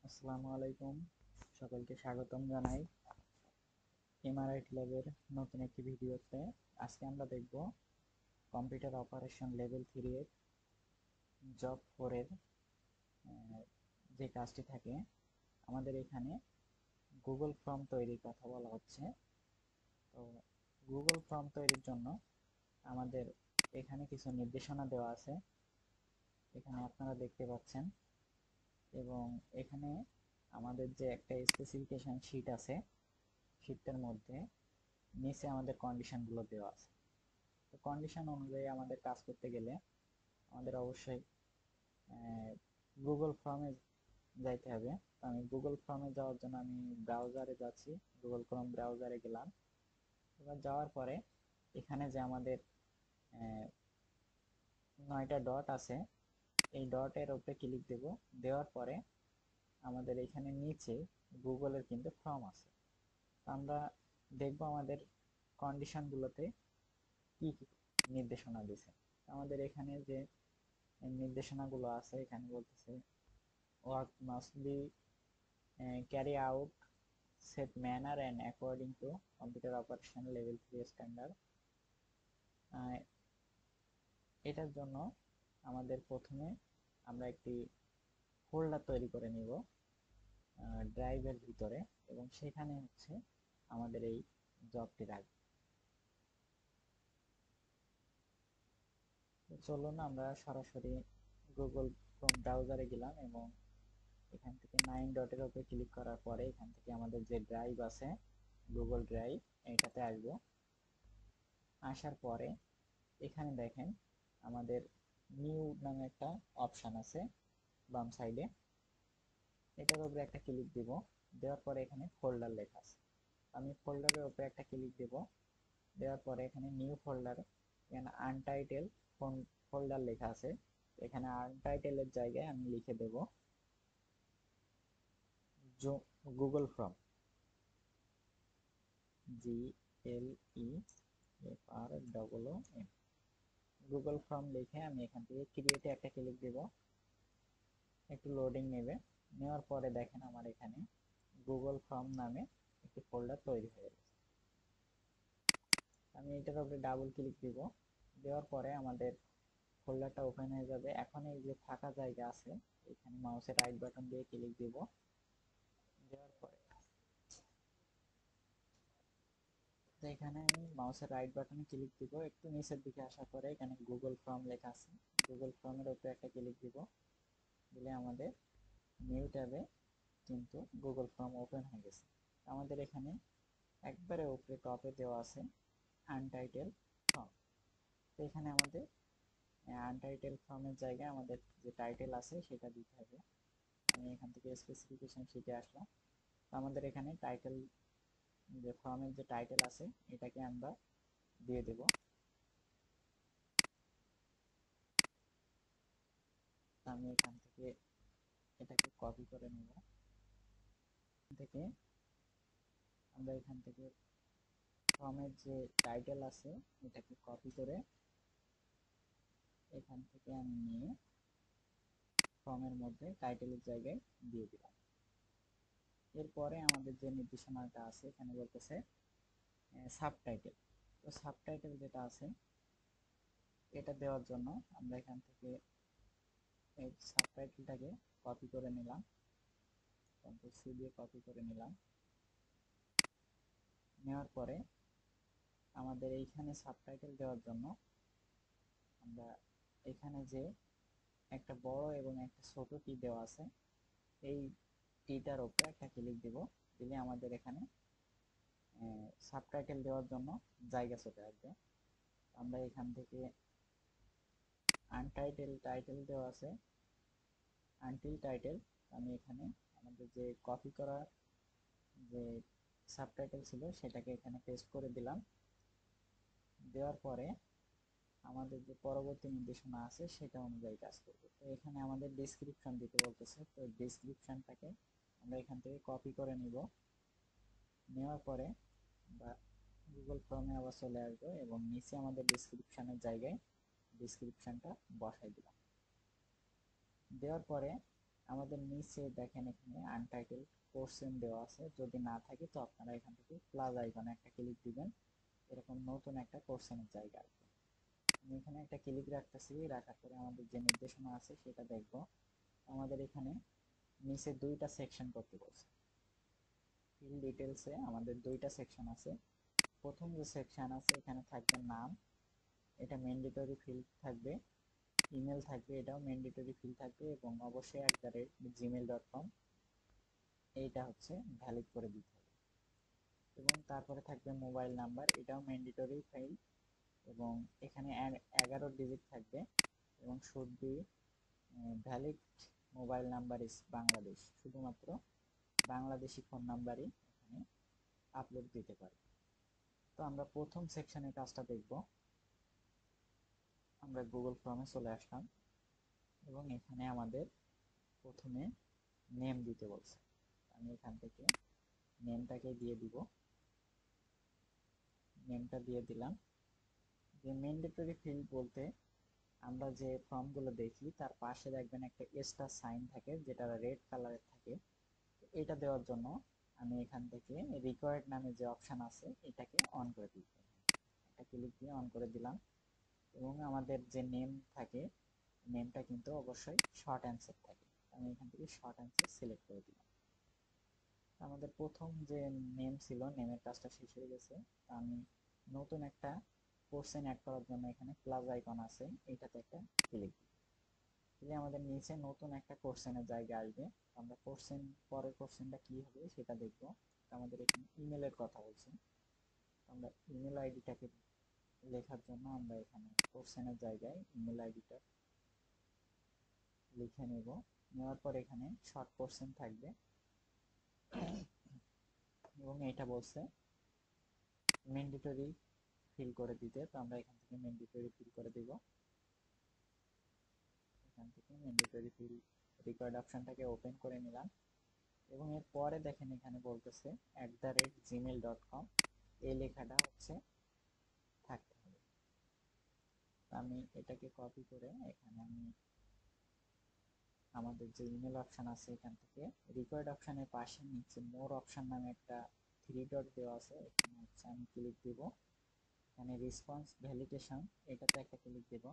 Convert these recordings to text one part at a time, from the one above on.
আসসালামু আলাইকুম, সকলকে স্বাগতম জানাই এমআরআইটি ল্যাবের নতুন একটি ভিডিওতে। আজকে আমরা দেখব কম্পিউটার অপারেশন লেভেল 3 এর জব 4 এর যে কাজটি থাকে। আমাদের এখানে গুগল ফর্ম তৈরির কথা বলা হচ্ছে। তো গুগল ফর্ম তৈরির জন্য আমাদের এখানে কিছু নির্দেশনা দেওয়া আছে, এখানে আপনারা দেখতে পাচ্ছেন। এবং এখানে আমাদের যে একটা স্পেসিফিকেশন শিট আছে, শিটটার মধ্যে নিচে আমাদের কন্ডিশনগুলো দেওয়া আছে। তো কন্ডিশন অনুযায়ী আমাদের কাজ করতে গেলে আমাদের অবশ্যই গুগল ফর্মে যাইতে হবে। তো আমি গুগল ফর্মে যাওয়ার জন্য আমি ব্রাউজারে যাচ্ছি, গুগল ক্রোম ব্রাউজারে গেলাম। এবার যাওয়ার পরে এখানে যে আমাদের 9টা ডট আছে, এই ডটের উপরে ক্লিক দেব। দেওয়ার পরে আমাদের এখানে নিচে গুগলের কিন্তু ফর্ম আছে। আমরা দেখব আমাদের কন্ডিশনগুলোতে কি কি নির্দেশনা দিছে। আমাদের এখানে যে নির্দেশনাগুলো আছে, এখানে বলতেছে work must be carry out set manner and according to computer operation level 3 standard. এটার জন্য আমাদের প্রথমে আমরা একটি ফোল্ডার তৈরি করে নিব ড্রাইভের ভিতরে, এবং সেখানে হচ্ছে আমাদের এই জবটি রাখবো। চলুন আমরা সরাসরি গুগল ক্রোম ব্রাউজারে গেলাম এবং এখান থেকে 9 ডটের উপরে ক্লিক করার পরে এখান থেকে আমাদের যে ড্রাইভ আছে গুগল ড্রাইভ, এটাতে আসবো। আসার পরে এখানে দেখেন আমাদের নিউ নামে একটা অপশন আছে বাম সাইডে, এটার উপরে একটা ক্লিক দিব। দেওয়ার পরে এখানে ফোল্ডার লেখা আছে, আমি ফোল্ডারের উপরে একটা ক্লিক দেব। দেওয়ার পরে এখানে নিউ ফোল্ডার, এখানে আনটাইটেল ফোল্ডার লেখা আছে। এখানে আনটাইটেলের জায়গায় আমি লিখে দেব Google form, GLEFROM। Google form লিখে আমি এখান থেকে ক্রিয়েটে একটা ক্লিক দেব। একটু লোডিং নেবে, নেওয়ার পরে দেখেন আমার এখানে গুগল ফর্ম নামে একটি ফোল্ডার তৈরি হয়ে গেছে। আমি এটার উপরে ডাবল ক্লিক দিব। দেওয়ার পরে আমাদের ফোল্ডারটা ওপেন হয়ে যাবে। এখন এই যে ফাঁকা জায়গা আছে, এখানে মাউসের রাইট বাটন দিয়ে ক্লিক দিব। দেওয়ার পরে এখানে আমি মাউসের রাইট বাটনে ক্লিক দিব। একটু নিচের দিকে আসার পরে এখানে গুগল ফর্ম লেখা আছে, গুগল ফর্মের উপরে একটা ক্লিক দিব। দিলে আমাদের নিউ ট্যাবে কিন্তু গুগল ফর্ম ওপেন হয়ে গেছে। আমাদের এখানে একবারে উপরে টপে দেওয়া আছে আনটাইটেল ফর্ম। তো এখানে আমাদের আনটাইটেল ফর্মের জায়গায় আমাদের যে টাইটেল আছে সেটা দিতে হবে। আমি এখান থেকে স্পেসিফিকেশন শিটে আসলাম। আমাদের এখানে টাইটেল, যে ফর্মের যে টাইটেল আছে এটাকে আমরা দিয়ে দেব। আমি এখান থেকে এটাকে কপি করে নেব। থেকে আমরা এখান থেকে ফর্মের যে টাইটেল আছে এটাকে কপি করে এখান থেকে আমি নিয়ে ফর্মের মধ্যে টাইটেলের জায়গায় দিয়ে দিলাম। এরপরে আমাদের যে নির্দেশনাটা আছে এখানে বলতেছে সাবটাইটেল। তো সাবটাইটেল যেটা আছে এটা দেওয়ার জন্য আমরা এখান থেকে এই সাবটাইটেলটাকে কপি করে নিলাম, কন্ট্রোল সি দিয়ে কপি করে নিলাম। নেওয়ার পরে আমাদের এইখানে সাবটাইটেল দেওয়ার জন্য আমরা এখানে যে একটা বড় এবং একটা ছোট টি দেওয়া আছে, এই টিটার উপরে একটা ক্লিক দিব। দিলে আমাদের এখানে সাবটাইটেল দেওয়ার জন্য জায়গা চলে আসবে। আমরা এখান থেকে আনটাইটেল টাইটেল দেওয়া আছে, আনটিল টাইটেল, আমি এখানে আমাদের যে কপি করা যে সাবটাইটেল ছিল সেটাকে এখানে পেস্ট করে দিলাম। দেওয়ার পরে আমাদের যে পরবর্তী নির্দেশনা আছে সেটা অনুযায়ী কাজ করবে। তো এখানে আমাদের ডেসক্রিপশন দিতে বলতেছে, তো ডেসক্রিপশনটাকে আমরা এখান থেকে কপি করে নিব। নেওয়ার পরে বা গুগল ফর্মে আবার চলে আসবো এবং নিচে আমাদের ডেসক্রিপশনের জায়গায় ডেসক্রিপশনটা বসাই দিলাম। দেওয়ার পরে আমাদের নিচে দেখেন এখানে আনটাইটেল কোশ্চেন দেওয়া আছে, যদি না থাকে তো আপনারা এখান থেকে প্লাস আইকনে একটা ক্লিক দিবেন, এরকম নতুন একটা কোশ্চেনের জায়গা আসবে। আমি এখানে একটা ক্লিক রাখতেছি, রাখার পরে আমাদের যে নির্দেশনা আছে সেটা দেখব। আমাদের এখানে নিচে দুইটা সেকশন করতে বলছে। ফিল ডিটেলসে আমাদের দুইটা সেকশন আছে। প্রথম যে সেকশন আছে এখানে থাকবে নাম, এটা ম্যান্ডেটরি ফিল্ড থাকবে। ইমেল থাকবে, এটাও ম্যান্ডেটরি ফিল্ড থাকবে, এবং অবশ্যই @gmail.com এইটা হচ্ছে ভ্যালিড করে দিতে হবে। এবং তারপরে থাকবে মোবাইল নাম্বার, এটাও ম্যান্ডেটরি ফাইল, এবং এখানে 11 ডিজিট থাকবে, এবং should be valid mobile number ইস বাংলাদেশ, শুধুমাত্র বাংলাদেশি ফোন নাম্বারই এখানে আপলোড দিতে পারবে। তো আমরা প্রথম সেকশনের কাজটা দেখব। আমরা গুগল ক্রমে চলে আসলাম, এবং এখানে আমাদের প্রথমে নেম দিতে বলছে। আমি এখান থেকে নেমটাকে দিয়ে দিব, নেমটা দিয়ে দিলাম। যে ম্যান্ডেটরি ফিল্ড বলতে আমরা যে ফর্মগুলো দেখি তার পাশে দেখবেন একটা স্টার সাইন থাকে, যেটা রেড কালারের থাকে। এটা দেওয়ার জন্য আমি এখান থেকে রিকোয়ার্ড নামে যে অপশন আছে এটাকে অন করে দিব, একটা ক্লিক দিয়ে অন করে দিলাম। এবং আমাদের যে নেম থাকে, নেমটা কিন্তু অবশ্যই শর্ট অ্যান্সার থাকে, আমি এখান থেকে শর্ট অ্যান্সার সিলেক্ট করে দিলাম। আমাদের প্রথম যে নেম ছিল, নেমের কাজটা শেষ হয়ে গেছে। আমি নতুন একটা কোশ্চেন অ্যাড করার জন্য এখানে প্লাস আইকন আছে, এটাতে একটা ক্লিক দিলে আমাদের নিচে নতুন একটা কোশ্চেনের জায়গা আসবে। আমরা কোশ্চেন, পরের কোশ্চেনটা কি হবে সেটা দেখব। আমাদের এখানে ইমেলের কথা বলছে, আমরা ইমেল আইডিটাকে লেখার জন্য আমরা এখানে কোশ্চেনের জায়গায় ইমেল আইডিটা লিখে নেব। নেওয়ার পর এখানে শর্ট কোশ্চেন থাকবে, এবং এটা বলছে ম্যান্ডেটরি ফিল করে দিতে, তো আমরা এখান থেকে ম্যান্ডেটরি ফিল করে দিব। এখান থেকে ম্যান্ডেটরি ফিল রিকোয়ার্ড অপশনটাকে ওপেন করে নিলাম, এবং এর পরে দেখেন এখানে বলতেছে @gmail.com, এই লেখাটা হচ্ছে থাকতে হবে। আমি এটাকে কপি করে এখানে আমি আমাদের যে ইমেল অপশন আছে এখান থেকে রিকোয়ার্ড অপশনের পাশে নিচে মোর অপশন নামে একটা 3 ডট দেওয়া আছে, এখানে হচ্ছে আমি ক্লিক দিব। এখানে রেসপন্স ভ্যালিডেশন, এটাতে একটা ক্লিক দেব।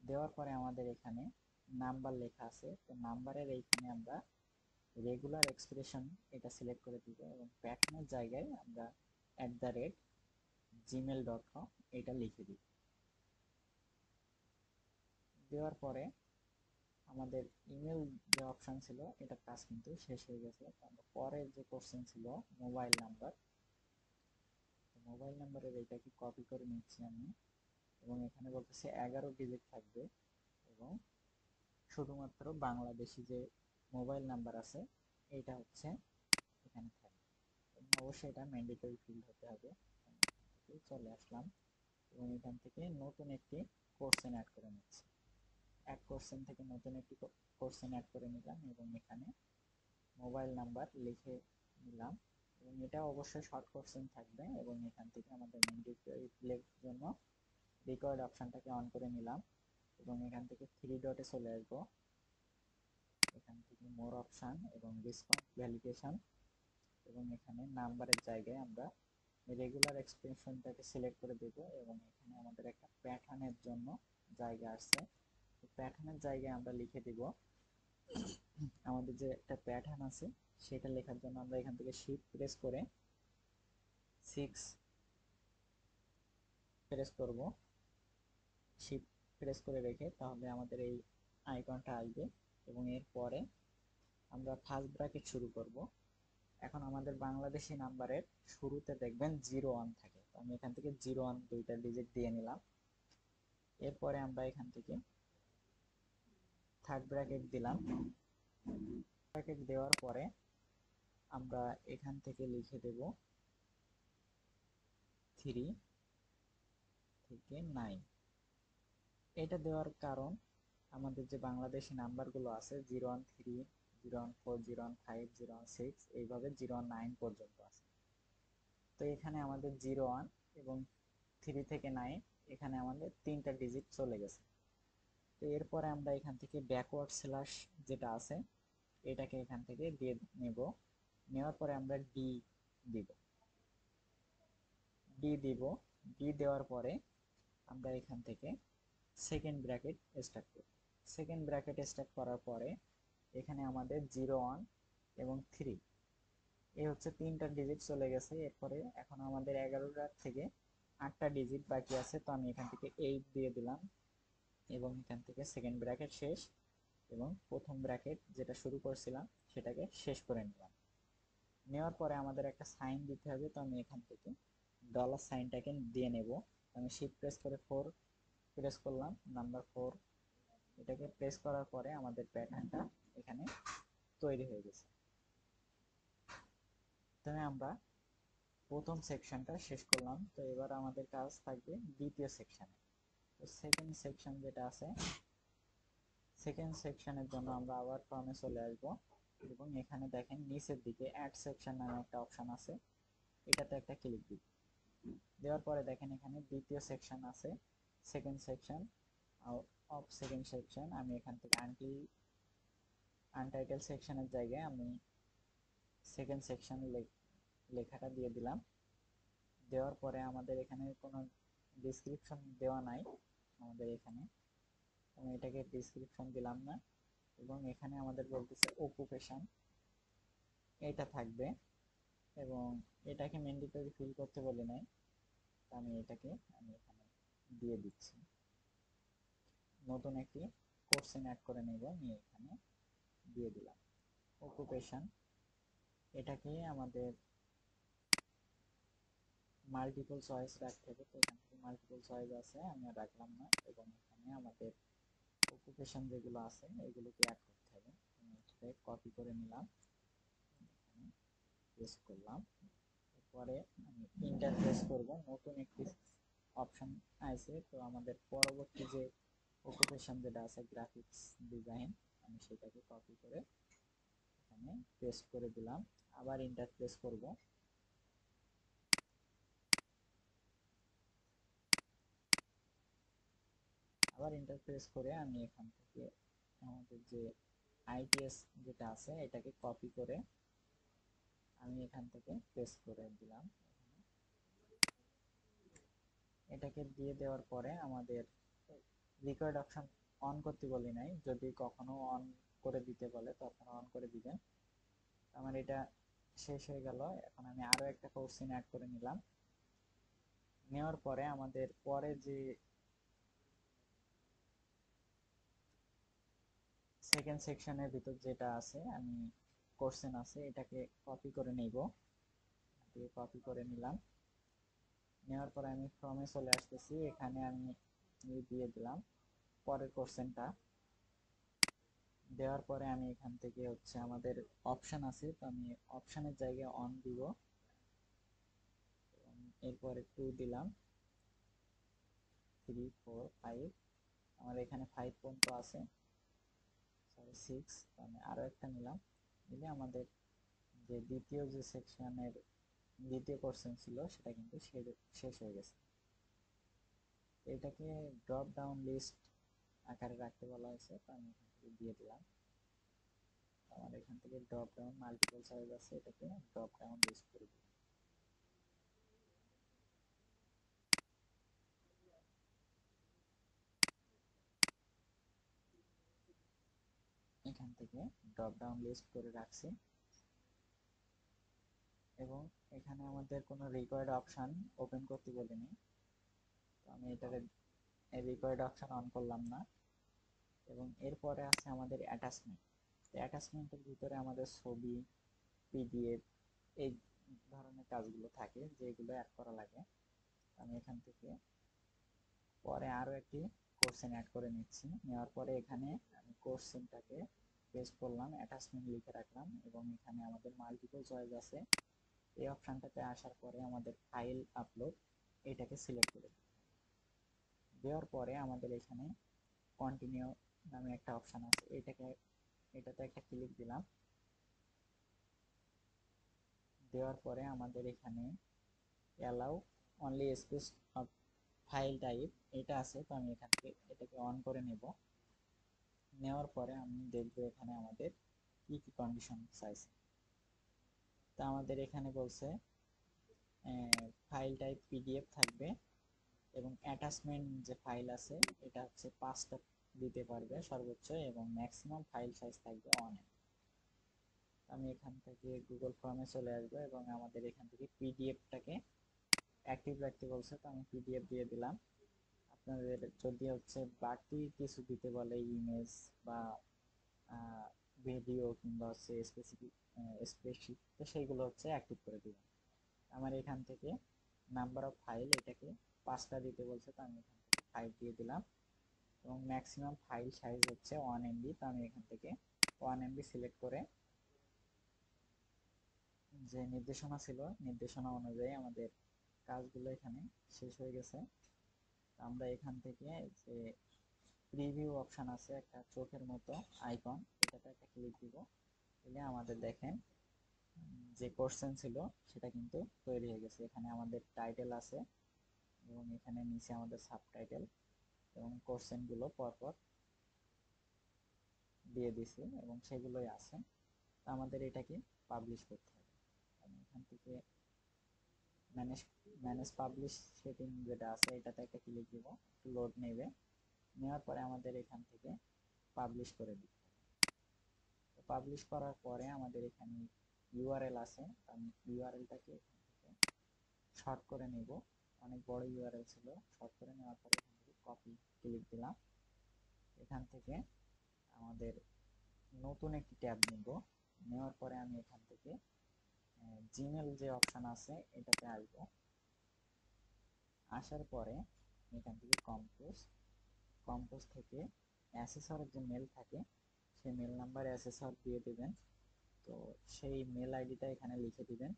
দেওয়ার পরে আমাদের এখানে নাম্বার লেখা আছে, তো নাম্বারের এইখানে আমরা রেগুলার এক্সপ্রেশন এটা সিলেক্ট করে দিব, এবং প্যাটার্নের জায়গায় আমরা @gmail.com এটা লিখে দিব। দেওয়ার পরে আমাদের ইমেল যে অপশন ছিল এটার কাজ কিন্তু শেষ হয়ে গেছে। পরের যে কোশ্চেন ছিল মোবাইল নাম্বার, মোবাইল নাম্বারের এইটাকে কপি করে নিচ্ছি আমি, এবং এখানে বলতেছে 11 ডিজিট থাকবে, এবং শুধুমাত্র বাংলাদেশি যে মোবাইল নাম্বার আছে এইটা হচ্ছে এখানে থাকবে, এবং অবশ্যই এটা ম্যান্ডেটরি ফিল্ড হতে হবে। আমি এখান থেকে চলে আসলাম, এবং এখান থেকে নতুন একটি কোশ্চেন অ্যাড করে নিচ্ছি। এক কোশ্চেন থেকে নতুন একটি কোশ্চেন অ্যাড করে নিলাম, এবং এখানে মোবাইল নাম্বার লিখে নিলাম, এবং এটা অবশ্যই শর্ট কোশ্চেন থাকবে। এবং এখান থেকে আমাদের ম্যান্ডেটরি ফিল্ডের জন্য রিকোয়ার্ড অপশনটাকে অন করে নিলাম, এবং এখান থেকে 3 ডটে চলে আসবো। এখান থেকে মোর অপশন এবং রেসপন্স ভ্যালিডেশন, এবং এখানে নাম্বারের জায়গায় আমরা রেগুলার এক্সপ্রেশনটাকে সিলেক্ট করে দেব, এবং এখানে আমাদের একটা প্যাটার্নের জন্য জায়গা আছে, প্যাটার্নের জায়গায় আমরা লিখে দিব আমাদের যে একটা প্যাটার্ন আছে সেটা লেখার জন্য আমরা এখান থেকে শিফট প্রেস করে 6 প্রেস করব, শিফট প্রেস করে রেখে তাহলে আমাদের এই আইকনটা আসবে, এবং এরপরে আমরা ফার্স্ট ব্র্যাকেট শুরু করব। এখন আমাদের বাংলাদেশি নাম্বারের শুরুতে দেখবেন 01 থাকে, তো আমি এখান থেকে 01 দুইটা ডিজিট দিয়ে নিলাম। এরপরে আমরা এখান থেকে থার্ড ব্র্যাকেট দিলাম। ব্র্যাকেট দেওয়ার পরে আমরা এখান থেকে লিখে দেব 3 থেকে 9। এটা দেওয়ার কারণ আমাদের যে বাংলাদেশি নাম্বারগুলো আছে 013, 014, 015, 016 এইভাবে 019 পর্যন্ত আছে। তো এখানে আমাদের 01 এবং 3 থেকে 9 এখানে আমাদের তিনটা ডিজিট চলে গেছে। তো এরপরে আমরা এখান থেকে ব্যাকওয়ার্ড স্ল্যাশ যেটা আছে এটাকে এখান থেকে দিয়ে নেব। নেওয়ার পরে আমরা দিব ডি দেওয়ার পরে আমরা এখান থেকে সেকেন্ড ব্র্যাকেট স্টার্ট করব। সেকেন্ড ব্র্যাকেট স্টার্ট করার পরে এখানে আমাদের 0 1 এবং 3 এই হচ্ছে 3টা ডিজিট চলে গেছে। এরপরে এখন আমাদের 11টার থেকে 8টা ডিজিট বাকি আছে, তো আমি এখান থেকে 8 দিয়ে দিলাম এবং এখান থেকে সেকেন্ড ব্র্যাকেট শেষ এবং প্রথম ব্র্যাকেট যেটা শুরু করছিলাম সেটাকে শেষ করে নিলাম। নেওয়ার পরে আমাদের একটা সাইন দিতে হবে, তো আমি এখান থেকে ডলার সাইনটাকে দিয়ে নেব। আমি শিফট প্রেস করে 4 প্রেস করলাম, নাম্বার 4 এটাকে প্রেস করার পরে আমাদের প্যাটার্নটা এখানে তৈরি হয়ে গেছে। তবে আমরা প্রথম সেকশনটা শেষ করলাম, তো এবার আমাদের কাজ থাকবে দ্বিতীয় সেকশনে। তো সেকেন্ড সেকশন যেটা আছে, সেকেন্ড সেকশনের জন্য আমরা আবার ফর্মে চলে আসব এবং এখানে দেখেন নিচের দিকে অ্যাড সেকশন নামে একটা অপশন আছে, এটাতে একটা ক্লিক দিব। দেওয়ার পরে দেখেন এখানে দ্বিতীয় সেকশন আছে, second section of second section. আমি এখান থেকে আনটাইটেল সেকশনের জায়গায় আমি সেকেন্ড সেকশন লেখাটা দিয়ে দিলাম। দেওয়ার পরে আমাদের এখানে কোনো ডেসক্রিপশন দেওয়া নাই, আমাদের এখানে আমি এটাকে ডেসক্রিপশন দিলাম না এবং এখানে আমাদের বলতেছে অকুপেশন এটা থাকবে এবং এটাকে ম্যান্ডেটরি ফিল করতে বলে নাই, আমি এটাকে এখানে দিয়ে দিচ্ছি। নতুন একটি কোশ্চেন অ্যাড করে নেব, নিয়ে এখানে দিয়ে দিলাম অকুপেশন। এটাকে আমাদের মাল্টিপল চয়েস রাখতে হবে, তো এখান থেকে মাল্টিপল চয়েস আছে আমি আর রাখলাম না এবং এখানে আমাদের অকুপেশন যেগুলো আছে এগুলোকে অ্যাড করতে হবে। আমি এটাকে কপি করে নিলাম, পেস্ট করলাম। এরপরে আমি ইন্টার প্রেস করব, নতুন একটি অপশন আছে। তো আমাদের পরবর্তী যে অকুপেশন যেটা আছে গ্রাফিক্স ডিজাইন, আমি সেটাকে কপি করে এখানে পেস্ট করে দিলাম। আবার ইন্টার প্রেস করব, আবার ইন্টার প্রেস করে আমি এখান থেকে আমাদের যে আইটিএস যেটা আছে এটাকে কপি করে আমি এখান থেকে পেস্ট করে দিলাম। এটাকে দিয়ে দেওয়ার পরে আমাদের রিকোয়ার্ড অপশন অন করতে বলি নাই, যদি কখনো অন করে দিতে বলে তখন অন করে দিবেন। আমার এটা শেষ হয়ে গেল। এখন আমি আরো একটা কোশ্চেন অ্যাড করে নিলাম। নেওয়ার পরে আমাদের পরে যে সেকেন্ড সেকশনের ভিতর যেটা আছে আমি কোশ্চেন আছে এটাকে কপি করে নেব, কপি করে নিলাম। নেওয়ার পরে আমি ফর্মে চলে আসতেছি, এখানে আমি দিয়ে দিলাম পরের কোশ্চেনটা। দেওয়ার পরে আমি এখান থেকে হচ্ছে আমাদের অপশন আছে, তো আমি অপশনের জায়গায় অন দিব, এরপরে 2 দিলাম, 3 4 5 আমার এখানে 5 পর্যন্ত আছে, সরি 6, আমি আরো একটা নিলাম। নিলে আমাদের যে দ্বিতীয় যে সেকশনের দ্বিতীয় কোশ্চেন ছিল সেটা কিন্তু শেষ হয়ে গেছে। এটাকে ড্রপ ডাউন লিস্ট আকারে রাখতে বলা হয়েছে, তো আমি এখান থেকে দিয়ে দিলাম। আমার এখান থেকে ড্রপ ডাউন মাল্টিপল চয়েস আছে, এটাকে ড্রপ ডাউন লিস্ট করে দিই। এখান থেকে ড্রপ ডাউন লিস্ট করে রাখছি এবং এখানে আমাদের কোনো রিকোয়ার্ড অপশন ওপেন করতে বলিনি, তো আমি এটাকে রিকোয়ার্ড অপশন অন করলাম না। এবং এরপরে আছে আমাদের অ্যাটাচমেন্ট। অ্যাটাচমেন্টের ভিতরে আমাদের ছবি, পিডিএফ এই ধরনের কাজগুলো থাকে যেগুলো অ্যাড করা লাগে। আমি এখান থেকে পরে আরো একটি কোশ্চেন অ্যাড করে নিচ্ছি। নেওয়ার পরে এখানে আমি কোশ্চেনটাকে পেস্ট করলাম, অ্যাটাচমেন্ট লিখে রাখলাম এবং এখানে আমাদের মাল্টিপল চয়েস আছে। এই অপশনটাতে আসার পরে আমাদের ফাইল আপলোড এটাকে সিলেক্ট করে দেওয়ার পরে আমাদের এখানে কন্টিনিউ নামে একটা অপশন আছে, এটাতে একটা ক্লিক দিলাম। দেওয়ার পরে আমাদের এখানে allow only space of file type এটা আছে, তো আমি এখান থেকে এটাকে অন করে নেব। নেওয়ার পরে আমি দেখবো এখানে আমাদের কি কি কন্ডিশন চাইছে। তা আমাদের এখানে বলছে ফাইল টাইপ পিডিএফ থাকবে এবং অ্যাটাচমেন্ট যে ফাইল আছে এটা হচ্ছে 5টা দিতে পারবে সর্বোচ্চ, এবং ম্যাক্সিমাম ফাইল সাইজ থাকবে 1 MB। আমি এখান থেকে গুগল ফর্মে চলে আসবো এবং আমাদের এখান থেকে পিডিএফটাকে অ্যাক্টিভ রাখতে বলছে, তো আমি পিডিএফ দিয়ে দিলাম। আপনাদের যদি হচ্ছে বাড়তি কিছু দিতে বলে, ইমেজ বা ভিডিও কিংবা হচ্ছে স্পেসিফিক স্প্রেডশিট, তো সেইগুলো হচ্ছে অ্যাক্টিভ করে দিবেন। আমার এখান থেকে নাম্বার অফ ফাইল এটাকে 5টা দিতে বলছে, তো আমি এখান থেকে 5 দিয়ে দিলাম, এবং ম্যাক্সিমাম ফাইল সাইজ হচ্ছে 1 MB, তো আমি এখান থেকে 1 MB সিলেক্ট করে যে নির্দেশনা ছিল নির্দেশনা অনুযায়ী আমাদের কাজগুলো এখানে শেষ হয়ে গেছে। আমরা এখান থেকে যে প্রিভিউ অপশন আছে একটা চোখের মতো আইকন, এটাতে একটা ক্লিক দিব, দিলে আমাদের দেখেন যে কোশ্চেন ছিল সেটা কিন্তু তৈরি হয়ে গেছে। এখানে আমাদের টাইটেল আছে এবং এখানে নিচে আমাদের সাবটাইটেল এবং কোশ্চেনগুলো পরপর দিয়ে দিছি এবং সেগুলোই আছে। আমাদের এটাকে পাবলিশ করতে হবে। আমি এখান থেকে ম্যানেজ ম্যানেজ পাবলিশ সেটিং যেটা আছে এটাতে একটা ক্লিক দিব, একটু লোড নেবে, নেওয়ার পরে আমাদের এখান থেকে পাবলিশ করে দিতে হবে। পাবলিশ করার পরে আমাদের এখানে ইউআরএল আছে, আমি ইউআরএলটাকে এখান থেকে শর্ট করে নেব। অনেক বড় ইউআরএল ছিল, শর্ট করে নেওয়ার পরে এখান থেকে কপি ক্লিক দিলাম। এখান থেকে আমাদের নতুন একটি ট্যাব নিব, নেওয়ার পরে আমি এখান থেকে জিমেল যে অপশন আছে এটাতে আসবো। আসার পরে এখান থেকে কম্পোজ থেকে অ্যাসেসরের যে মেল থাকে সেই মেল নাম্বার অ্যাসেসর দিয়ে দেবেন, তো সেই মেল আইডিটা এখানে লিখে দিবেন।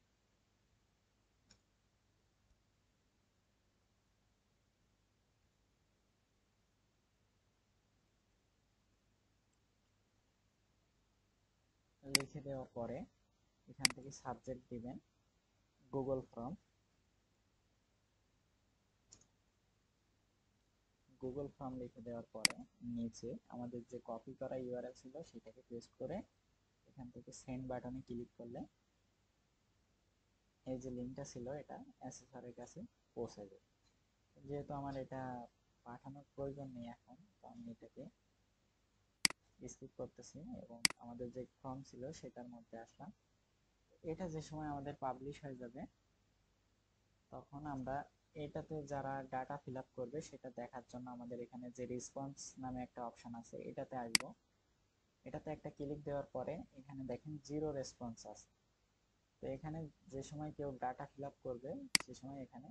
লিখে দেওয়ার পরে এখান থেকে সাবজেক্ট দিবেন গুগল ফর্ম। গুগল ফর্ম লিখে দেওয়ার পরে নিচে আমাদের যে কপি করা ইউআরএল ছিল সেটাকে পেস্ট করে এখান থেকে সেন্ড বাটনে ক্লিক করলে এই যে লিঙ্কটা ছিল এটা অ্যাসেসরের কাছে পৌঁছে যাবে। যেহেতু আমার এটা পাঠানোর প্রয়োজন নেই এখন, তো আমি এটাকে স্কিপ করতেছি এবং আমাদের যে ফর্ম ছিল সেটার মধ্যে আসলাম। এটা যে সময় আমাদের পাবলিশ হয়ে যাবে তখন আমরা এটাতে যারা ডাটা ফিল আপ করবে সেটা দেখার জন্য আমাদের এখানে যে রেসপন্স নামে একটা অপশন আছে এটাতে আসবো। এটাতে একটা ক্লিক দেওয়ার পরে এখানে দেখেন 0 রেসপন্স আছে। তো এখানে যে সময় কেউ ডাটা ফিল আপ করবে সে সময় এখানে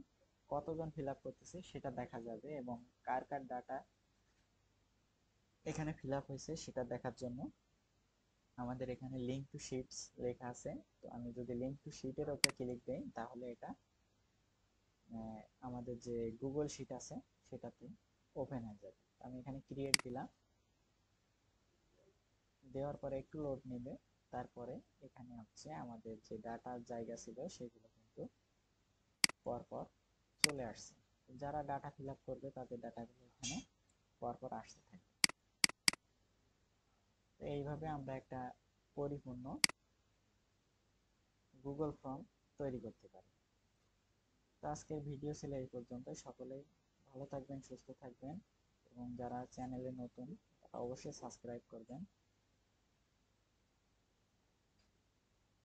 কতজন ফিল আপ করতেছে সেটা দেখা যাবে, এবং কার কার ডাটা এখানে ফিল আপ হয়েছে সেটা দেখার জন্য আমাদের এখানে লিঙ্ক টু শিটস লেখা আছে। তো আমি যদি লিঙ্ক টু শিটের উপরে ক্লিক দেই তাহলে এটা আমাদের যে গুগল শিট আছে সেটাতে ওপেন হয়ে যাবে। আমি এখানে ক্রিয়েট দিলাম, দেওয়ার পরে একটু লোড নেবে, তারপরে এখানে হচ্ছে আমাদের যে ডাটার জায়গা ছিল সেগুলো কিন্তু পরপর চলে আসছে। যারা ডাটা ফিল আপ করবে তাদের ডাটাগুলো এখানে পরপর আসতে থাকবে। তো এইভাবে আমরা একটা পরিপূর্ণ গুগল ফর্ম তৈরি করতে পারি। তো আজকের ভিডিও ছিল এই পর্যন্ত। সকলেই ভালো থাকবেন, সুস্থ থাকবেন, এবং যারা চ্যানেলে নতুন তারা অবশ্যই সাবস্ক্রাইব করবেন।